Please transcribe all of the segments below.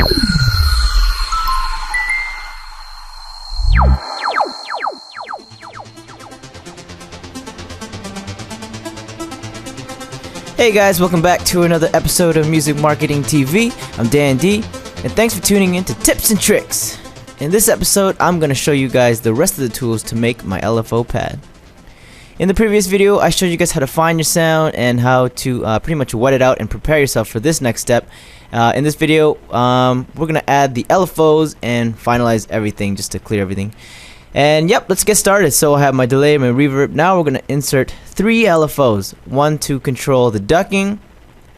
Hey guys, welcome back to another episode of Music Marketing TV. I'm Dan D, and thanks for tuning in to Tips and Tricks. In this episode, I'm going to show you guys the rest of the tools to make my LFO pad. In the previous video, I showed you guys how to find your sound and how to pretty much wet it out and prepare yourself for this next step. In this video, we're going to add the LFOs and finalize everything just to clear everything. And yep, let's get started. So I have my delay, my reverb. Now we're going to insert 3 LFOs. One to control the ducking,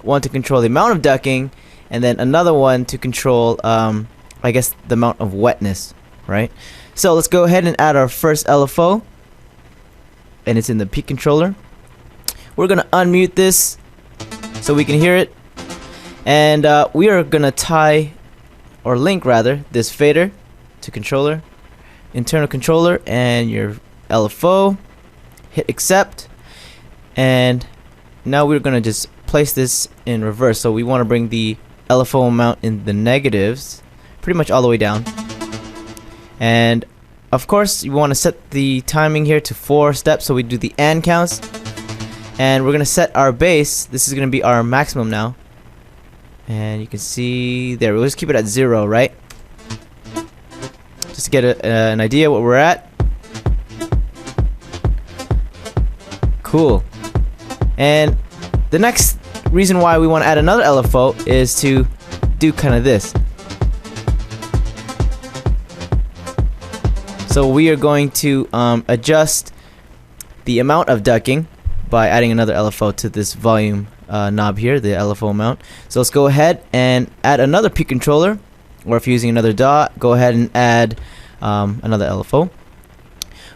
one to control the amount of ducking, and then another one to control, I guess, the amount of wetness, right? So let's go ahead and add our first LFO. And it's in the peak controller. We're going to unmute this so we can hear it. And we are going to tie, or link rather, this fader to controller. Internal controller and your LFO. Hit accept, and now we're gonna just place this in reverse. So we want to bring the LFO amount in the negatives pretty much all the way down, and of course you want to set the timing here to 4 steps, so we do the and counts, and we're gonna set our bass. This is gonna be our maximum now, and you can see there, we'll just keep it at 0, right? Just to get an idea what we're at. Cool. And the next reason why we want to add another LFO is to do kind of this. So we are going to adjust the amount of ducking by adding another LFO to this volume knob here, the LFO amount. So let's go ahead and add another peak controller. Or if you're using another dot, go ahead and add another LFO.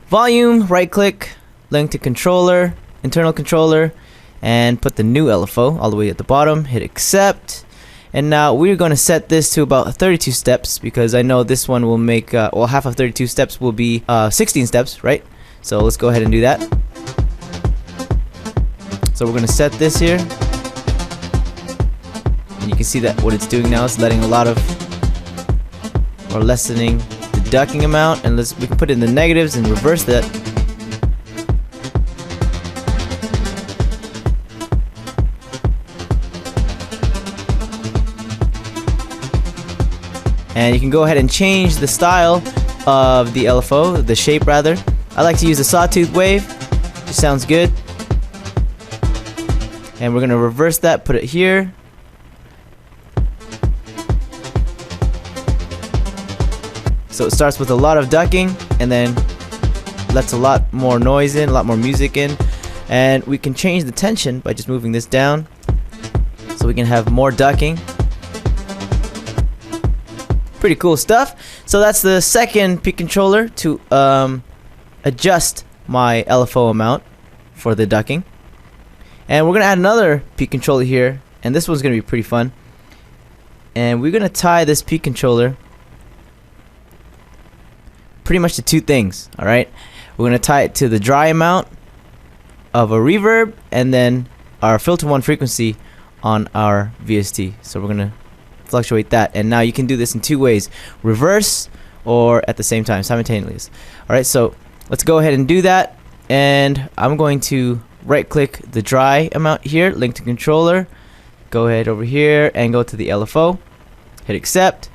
Volume, right click, link to controller, internal controller, and put the new LFO all the way at the bottom. Hit accept. And now we're going to set this to about 32 steps, because I know this one will make, well, half of 32 steps will be 16 steps, right? So let's go ahead and do that. So we're going to set this here. And you can see that what it's doing now is letting a lot of, or lessening the ducking amount, and we can put it in the negatives and reverse that. And you can go ahead and change the style of the LFO, the shape rather. I like to use a sawtooth wave. It sounds good. And we're gonna reverse that, put it here. So it starts with a lot of ducking and then lets a lot more noise in, a lot more music in. And we can change the tension by just moving this down, so we can have more ducking. Pretty cool stuff. So that's the second peak controller to adjust my LFO amount for the ducking. And we're going to add another peak controller here, and this one's going to be pretty fun. And we're going to tie this peak controller pretty much to 2 things. Alright, we're going to tie it to the dry amount of a reverb, and then our filter 1 frequency on our VST. So we're going to fluctuate that, and now you can do this in 2 ways: reverse or at the same time, simultaneously. Alright, so let's go ahead and do that. And I'm going to right click the dry amount here, link to controller, go ahead over here and go to the LFO, hit accept.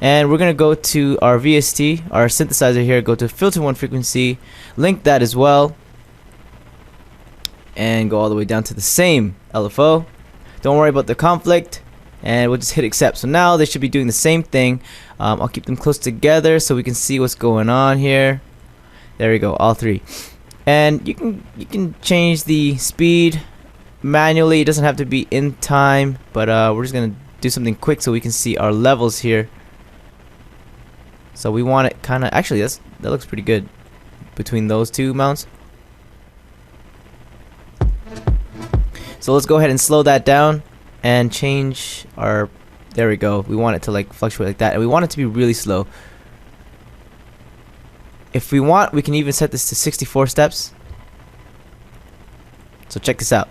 And we're going to go to our VST, our synthesizer here, go to filter 1 frequency, link that as well, and go all the way down to the same LFO. Don't worry about the conflict, and we'll just hit accept. So now they should be doing the same thing. I'll keep them close together so we can see what's going on here. There we go, all 3. And you can change the speed manually. It doesn't have to be in time, but we're just going to do something quick so we can see our levels here. So we want it kind of, actually that looks pretty good between those 2 mounts. So let's go ahead and slow that down and change our, there we go. We want it to like fluctuate like that, and we want it to be really slow. If we want, we can even set this to 64 steps. So check this out.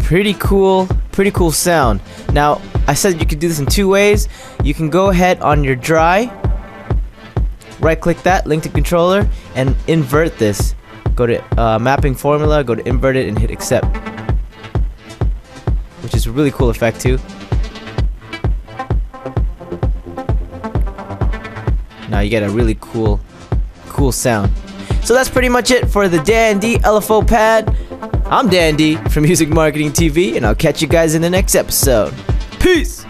pretty cool sound. Now, I said you could do this in two ways. You can go ahead on your dry, right click that, link to controller, and invert this. Go to mapping formula, go to invert it, and hit accept, which is a really cool effect too. Now you get a really cool sound. So that's pretty much it for the Dan D LFO pad. I'm Dan D from Music Marketing TV, and I'll catch you guys in the next episode. Peace!